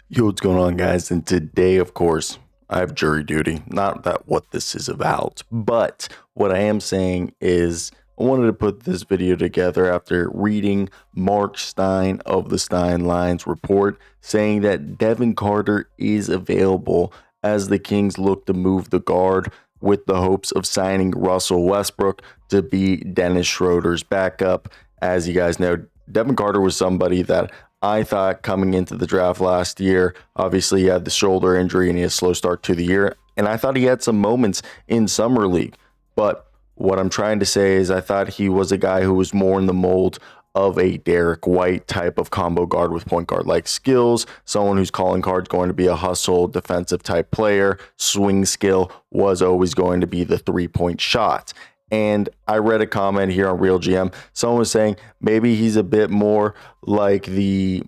Yo, what's going on, guys? And today, of course, I have jury duty. Not that what this is about, but what I am saying is I wanted to put this video together after reading Mark Stein of the Stein Lines report saying that Devin Carter is available as the Kings look to move the guard with the hopes of signing Russell Westbrook to be Dennis Schroeder's backup. As you guys know, Devin Carter was somebody that I thought coming into the draft last year, obviously he had the shoulder injury and he had a slow start to the year. And I thought he had some moments in summer league. But what I'm trying to say is I thought he was a guy who was more in the mold of a Derek White type of combo guard with point guard like skills, someone who's calling cards going to be a hustle defensive type player. Swing skill was always going to be the 3-point shot. And I read a comment here on Real GM. Someone was saying maybe he's a bit more like the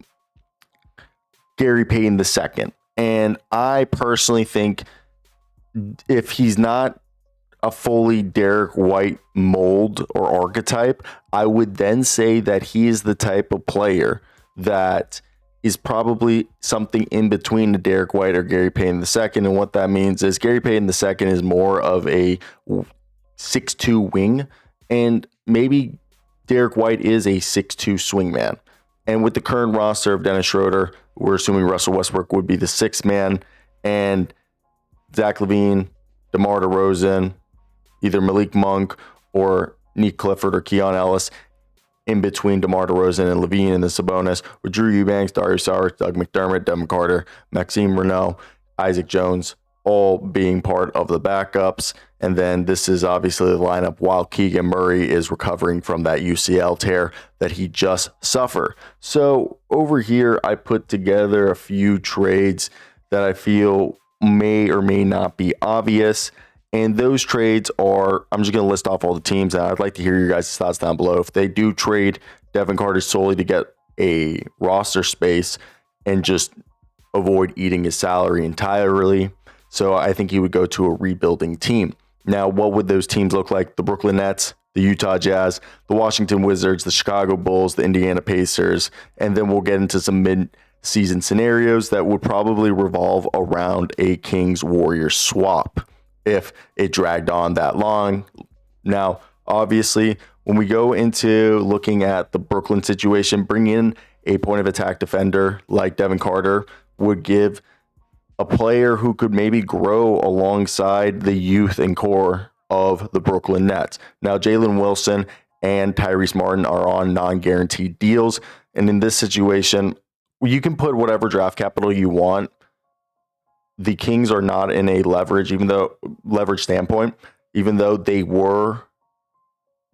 Gary Payton II. And I personally think if he's not a fully Derek White mold or archetype, I would then say that he is the type of player that is probably something in between the Derek White or Gary Payton II. And what that means is Gary Payton II is more of a 6'2 wing, and maybe Derek White is a 6'2 swingman. And with the current roster of Dennis Schroeder, we're assuming Russell Westbrook would be the sixth man, and Zach LaVine, DeMar DeRozan, either Malik Monk or Nick Clifford or Keon Ellis in between DeMar DeRozan and LaVine and the Sabonis, with Drew Eubanks, Darius Saric, Doug McDermott, Devin Carter, Maxime Renault, Isaac Jones, all being part of the backups. And then this is obviously the lineup while Keegan Murray is recovering from that UCL tear that he just suffered. So over here, I put together a few trades that I feel may or may not be obvious. And those trades are, I'm just going to list off all the teams, and I'd like to hear your guys' thoughts down below. If they do trade Devin Carter solely to get a roster space and just avoid eating his salary entirely, so I think he would go to a rebuilding team. Now, what would those teams look like? The Brooklyn Nets, the Utah Jazz, the Washington Wizards, the Chicago Bulls, the Indiana Pacers, and then we'll get into some mid-season scenarios that would probably revolve around a Kings-Warriors swap if it dragged on that long. Now, obviously, when we go into looking at the Brooklyn situation, bringing in a point of attack defender like Devin Carter would give a player who could maybe grow alongside the youth and core of the Brooklyn Nets. Now, Jalen Wilson and Tyrese Martin are on non-guaranteed deals. And in this situation, you can put whatever draft capital you want. The Kings are not in a leverage standpoint, even though they were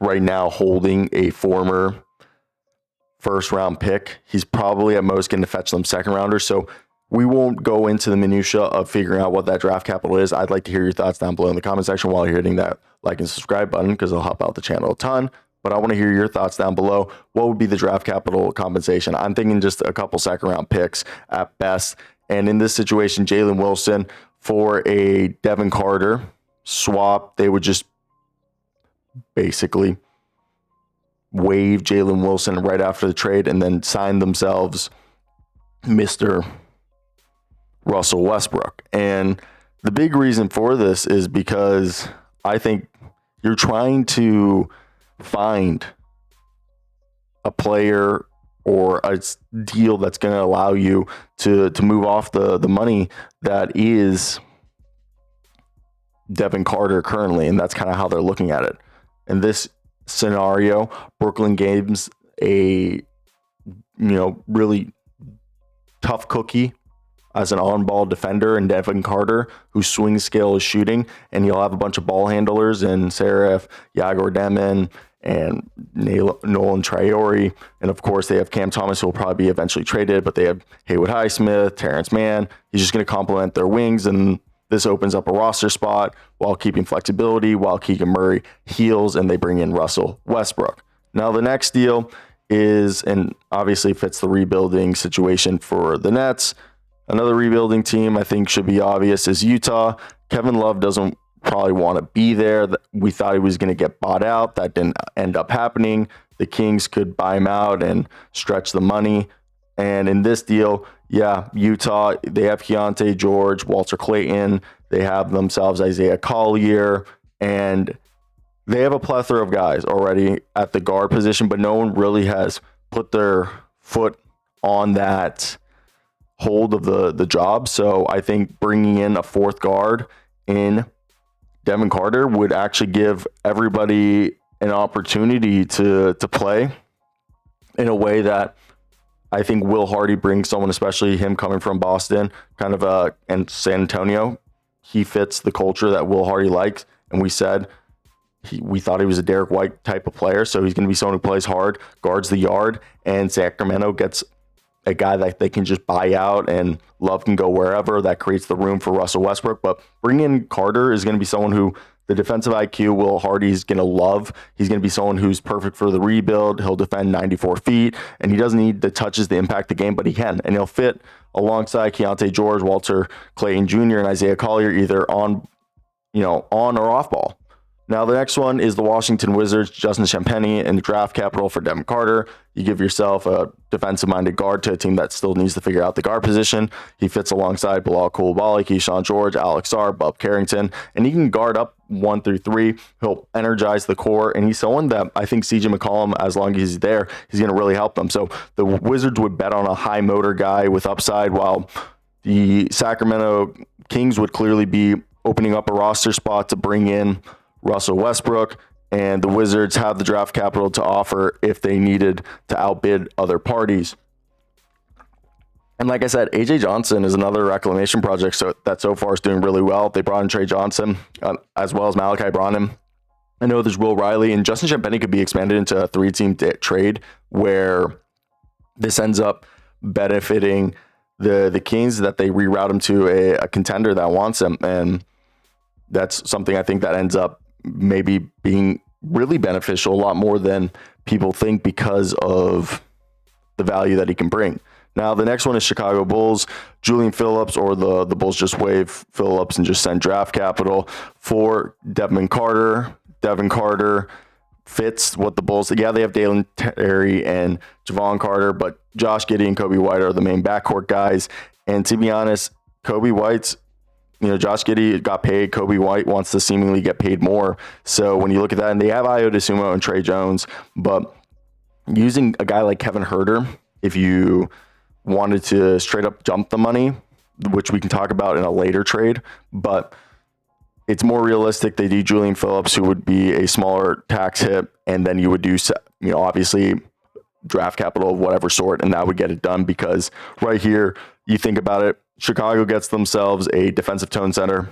right now holding a former first round pick. He's probably at most going to fetch them second rounders. So we won't go into the minutia of figuring out what that draft capital is. I'd like to hear your thoughts down below in the comment section while you're hitting that like and subscribe button, because it'll help out the channel a ton. But I want to hear your thoughts down below. What would be the draft capital compensation? I'm thinking just a couple second round picks at best. And in this situation, Jalen Wilson for a Devin Carter swap, they would just basically waive Jalen Wilson right after the trade and then sign themselves Mr. Russell Westbrook. And the big reason for this is because I think you're trying to find a player or a deal that's going to allow you to move off the money that is Devin Carter currently, and that's kind of how they're looking at it. In this scenario, Brooklyn games a really tough cookie as an on-ball defender and Devin Carter, whose swing skill is shooting, and you'll have a bunch of ball handlers in Serif, Yagor Demon, and Nolan Traore. And of course, they have Cam Thomas, who will probably be eventually traded, but they have Haywood Highsmith, Terrence Mann. He's just going to complement their wings, and this opens up a roster spot while keeping flexibility, while Keegan Murray heals, and they bring in Russell Westbrook. Now, the next deal is, and obviously fits the rebuilding situation for the Nets. Another rebuilding team I think should be obvious is Utah. Kevin Love doesn't probably want to be there. We thought he was going to get bought out. That didn't end up happening. The Kings could buy him out and stretch the money. And in this deal, Yeah, Utah, they have Keontae George, Walter Clayton. They have themselves Isaiah Collier, and they have a plethora of guys already at the guard position, but no one really has put their foot on that hold of the job. So I think bringing in a fourth guard in Devin Carter would actually give everybody an opportunity to play in a way that I think Will Hardy brings someone, especially him coming from Boston, and San Antonio. He fits the culture that Will Hardy likes, and we said we thought he was a Derek White type of player, so he's going to be someone who plays hard, guards the yard, and Sacramento gets a guy that they can just buy out and Love can go wherever. That creates the room for Russell Westbrook. But bringing in Carter is going to be someone who the defensive IQ Will Hardy's going to love. He's going to be someone who's perfect for the rebuild. He'll defend 94 feet, and he doesn't need the touches to impact the game, but he can. And he'll fit alongside Keontae George, Walter Clayton Jr., and Isaiah Collier either on or off ball. Now, the next one is the Washington Wizards, Justin Champagnie, and the draft capital for Devin Carter. You give yourself a defensive-minded guard to a team that still needs to figure out the guard position. He fits alongside Bilal Coulibaly, Keyshawn George, Alex Sarr, Bub Carrington, and he can guard up 1 through 3. He'll energize the core, and he's someone that I think CJ McCollum, as long as he's there, he's going to really help them. So the Wizards would bet on a high-motor guy with upside, while the Sacramento Kings would clearly be opening up a roster spot to bring in Russell Westbrook, and the Wizards have the draft capital to offer if they needed to outbid other parties. And like I said, AJ Johnson is another reclamation project that so far is doing really well. They brought in Trey Johnson as well as Malachi Branham. I know there's Will Riley, and Justin Champagnie could be expanded into a 3-team trade where this ends up benefiting the Kings, that they reroute him to a contender that wants him. And that's something I think that ends up maybe being really beneficial, a lot more than people think, because of the value that he can bring. Now, the next one is Chicago Bulls, Julian Phillips, or the Bulls just waive Phillips and just send draft capital for Devin Carter. Devin Carter fits what the Bulls, they have Dalen Terry and Javon Carter, but Josh Giddey and Kobe White are the main backcourt guys. And to be honest, Kobe White's, Josh Giddey got paid. Kobe White wants to seemingly get paid more. So when you look at that, and they have Ayo DeSumo and Trey Jones, but using a guy like Kevin Huerter, if you wanted to straight up jump the money, which we can talk about in a later trade, but it's more realistic. They do Julian Phillips, who would be a smaller tax hit, and then you would do, obviously draft capital of whatever sort, and that would get it done. Because right here, you think about it, Chicago gets themselves a defensive tone center.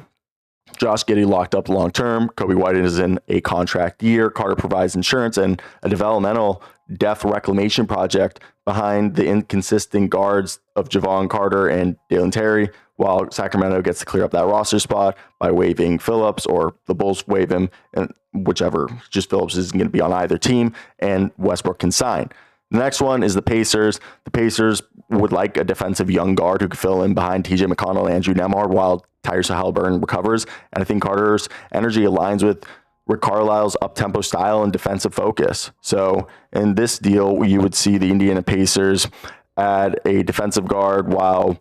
Josh Giddey locked up long term. Kobe White is in a contract year. Carter provides insurance and a developmental depth reclamation project behind the inconsistent guards of Javon Carter and Dalen Terry, while Sacramento gets to clear up that roster spot by waiving Phillips, or the Bulls waive him, and whichever, just Phillips isn't going to be on either team, and Westbrook can sign. The next one is the Pacers. The Pacers would like a defensive young guard who could fill in behind TJ McConnell and Andrew Nembhard while Tyrese Haliburton recovers. And I think Carter's energy aligns with Rick Carlisle's up-tempo style and defensive focus. So in this deal, you would see the Indiana Pacers add a defensive guard, while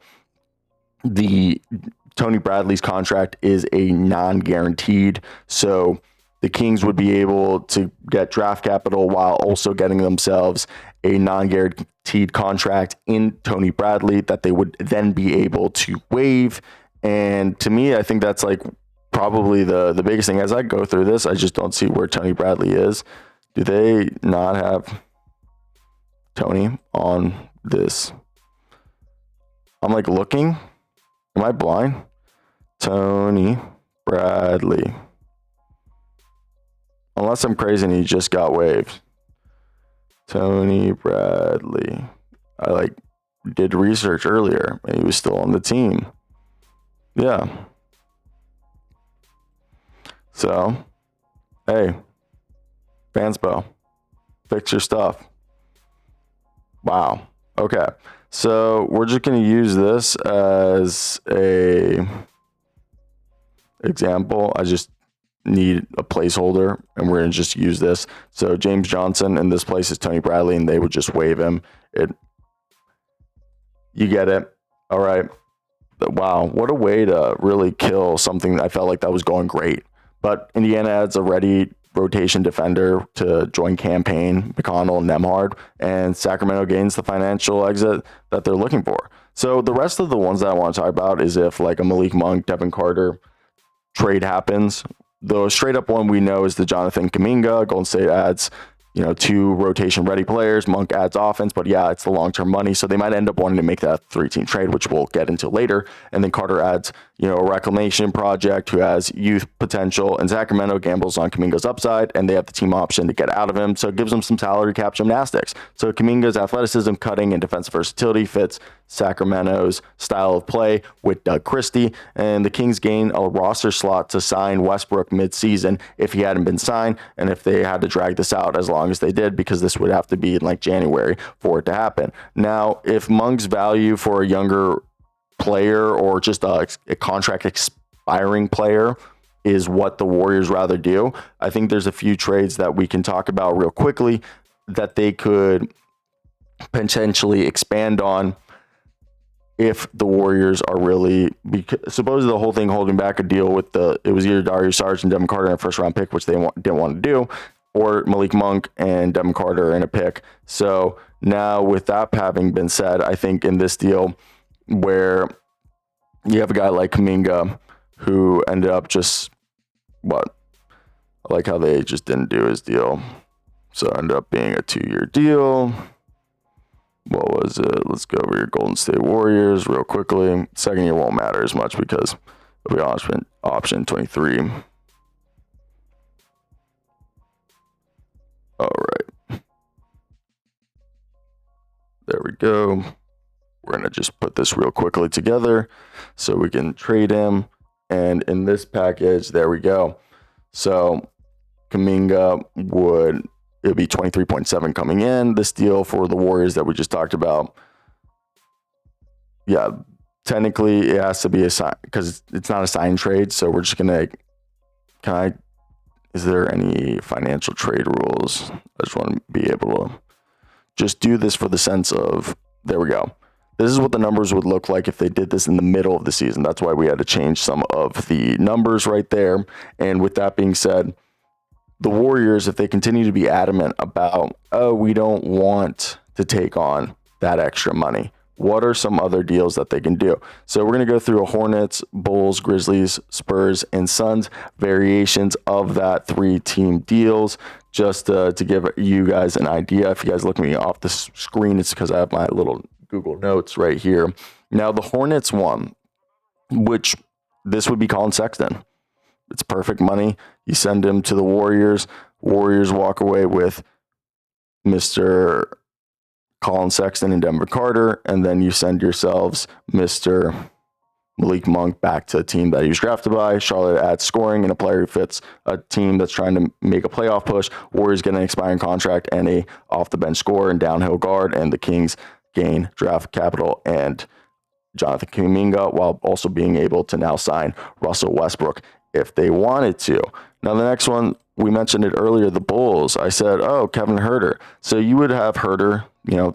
the Tony Bradley's contract is a non-guaranteed. So the Kings would be able to get draft capital while also getting themselves a non-guaranteed contract in Tony Bradley that they would then be able to waive. And to me, I think that's like probably the biggest thing. As I go through this, I just don't see where Tony Bradley is. Do they not have Tony on this? I'm like looking. Am I blind? Tony Bradley. Unless I'm crazy and he just got waived. Tony Bradley. I did research earlier and he was still on the team. Yeah. So, hey, Fanspo, fix your stuff. Wow. Okay. So we're just going to use this as a example. I just need a placeholder, and we're going to just use this. So James Johnson in this place is Tony Bradley, and they would just waive him. You get it. All right. Wow, what a way to really kill something that I felt like that was going great. But Indiana adds a ready rotation defender to join campaign, McConnell, Nemhard, and Sacramento gains the financial exit that they're looking for. So the rest of the ones that I want to talk about is if like a Malik Monk, Devin Carter trade happens. The straight up one we know is the Jonathan Kuminga. Golden State adds, 2 rotation ready players. Monk adds offense, but yeah, it's the long term money. So they might end up wanting to make that 3-team trade, which we'll get into later. And then Carter adds, a reclamation project who has youth potential. And Sacramento gambles on Kuminga's upside, and they have the team option to get out of him. So it gives them some salary cap gymnastics. So Kuminga's athleticism, cutting, and defensive versatility fits Sacramento's style of play with Doug Christie, and the Kings gain a roster slot to sign Westbrook mid-season if he hadn't been signed, and if they had to drag this out as long as they did, because this would have to be in like January for it to happen. Now, if Monk's value for a younger player or just a contract expiring player is what the Warriors rather do, I think there's a few trades that we can talk about real quickly that they could potentially expand on if the Warriors are really, supposedly the whole thing holding back a deal with it was either Darius Saric and Devin Carter in a first round pick, which they didn't want to do, or Malik Monk and Devin Carter in a pick. So now with that having been said, I think in this deal where you have a guy like Kuminga who ended up just, I like how they just didn't do his deal. So it ended up being a 2-year deal. What was it? Let's go over your Golden State Warriors real quickly. Second year won't matter as much because it'll be option 23. All right. There we go. We're going to just put this real quickly together so we can trade him. And in this package, there we go. So Kuminga it'll be 23.7 coming in. This deal for the Warriors that we just talked about. Yeah, technically it has to be a sign because it's not a sign trade. So we're just going to, is there any financial trade rules? I just want to be able to just do this for the sense of, there we go. This is what the numbers would look like if they did this in the middle of the season. That's why we had to change some of the numbers right there. And with that being said, the Warriors, if they continue to be adamant about, we don't want to take on that extra money, what are some other deals that they can do? So we're going to go through a Hornets, Bulls, Grizzlies, Spurs, and Suns variations of that 3-team deals, just to give you guys an idea. If you guys look at me off the screen, it's because I have my little Google Notes right here. Now, the Hornets one, which this would be Colin Sexton. It's perfect money. You send him to the Warriors. Warriors walk away with Mr. Colin Sexton and Devin Carter, and then you send yourselves Mr. Malik Monk back to a team that he was drafted by. Charlotte adds scoring and a player who fits a team that's trying to make a playoff push. Warriors get an expiring contract and a off-the-bench scorer and downhill guard, and the Kings gain draft capital and Jonathan Kuminga, while also being able to now sign Russell Westbrook if they wanted to. Now, the next one, we mentioned it earlier, the Bulls. I said, Kevin Huerter. So you would have Huerter,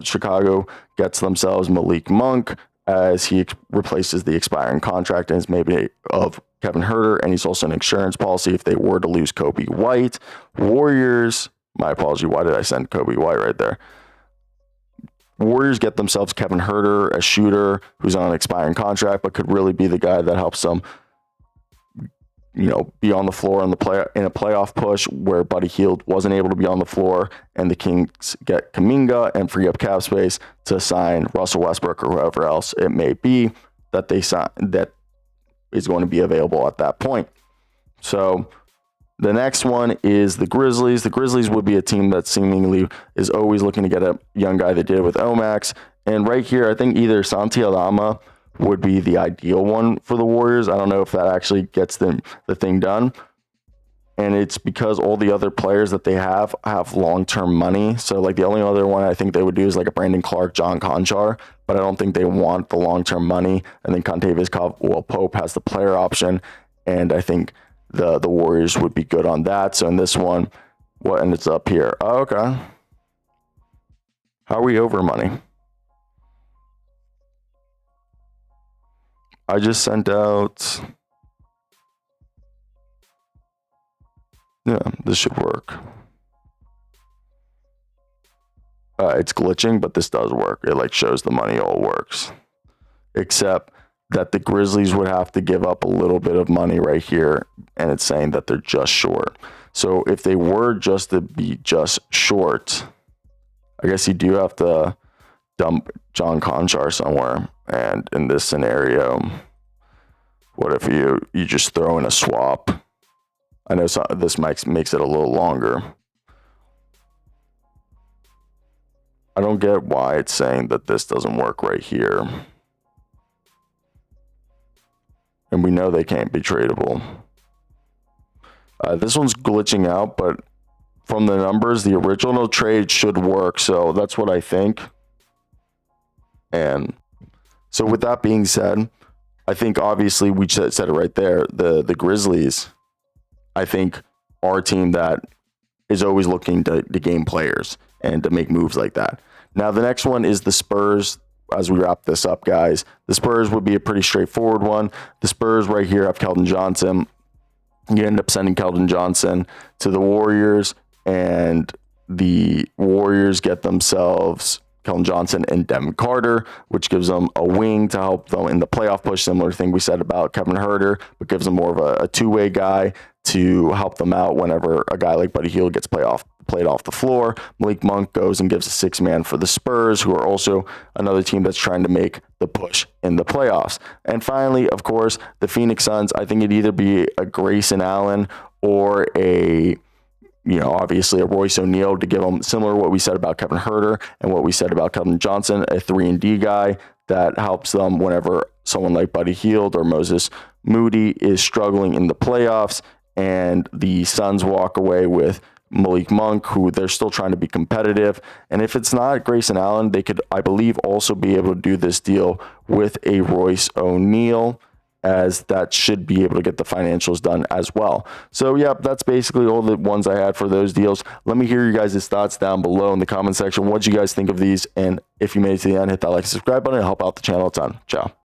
Chicago gets themselves Malik Monk as he replaces the expiring contract and is maybe of Kevin Huerter, and he's also an insurance policy if they were to lose Kobe White. Warriors, my apology, why did I send Kobe White right there? Warriors get themselves Kevin Huerter, a shooter who's on an expiring contract, but could really be the guy that helps them be on the floor in a playoff push where Buddy Hield wasn't able to be on the floor, and the Kings get Kuminga and free up cap space to sign Russell Westbrook or whoever else it may be that they sign that is going to be available at that point. So the next one is the Grizzlies. The Grizzlies would be a team that seemingly is always looking to get a young guy. They did it with Omax, and right here I think either Santi Aldama would be the ideal one for the Warriors. I don't know if that actually gets them the thing done. And it's because all the other players that they have long-term money. So like the only other one I think they would do is like a Brandon Clark, John Conchar, but I don't think they want the long-term money. And then Contavious Pope has the player option. And I think the Warriors would be good on that. So in this one, and it's up here. Oh, okay. How are we over money? I just sent out. Yeah, this should work. It's glitching, but this does work. It like shows the money all works, except that the Grizzlies would have to give up a little bit of money right here, and it's saying that they're just short. So if they were just to be just short, I guess you do have to dump John Conchar somewhere. And in this scenario, what if you just throw in a swap? I know this makes it a little longer. I don't get why it's saying that this doesn't work right here. And we know they can't be tradable. This one's glitching out, but from the numbers, the original trade should work. So that's what I think. And so with that being said, I think obviously we said it right there. The Grizzlies, I think, are a team that is always looking to game players and to make moves like that. Now, the next one is the Spurs. As we wrap this up, guys, the Spurs would be a pretty straightforward one. The Spurs right here have Keldon Johnson. You end up sending Keldon Johnson to the Warriors, and the Warriors get themselves Keldon Johnson and Devin Carter, which gives them a wing to help them in the playoff push. Similar thing we said about Kevin Huerter, but gives them more of a two-way guy to help them out whenever a guy like Buddy Hield gets played off the floor. Malik Monk goes and gives a six-man for the Spurs, who are also another team that's trying to make the push in the playoffs. And finally, of course, the Phoenix Suns. I think it'd either be a Grayson Allen or obviously a Royce O'Neal to give them similar to what we said about Kevin Huerter and what we said about Keldon Johnson, a 3-and-D guy that helps them whenever someone like Buddy Hield or Moses Moody is struggling in the playoffs. And the Suns walk away with Malik Monk, who they're still trying to be competitive. And if it's not Grayson Allen, they could, I believe, also be able to do this deal with a Royce O'Neal, as that should be able to get the financials done as well. So, yeah, that's basically all the ones I had for those deals. Let me hear your guys' thoughts down below in the comment section. What do you guys think of these? And if you made it to the end, hit that like and subscribe button and help out the channel a ton. Ciao.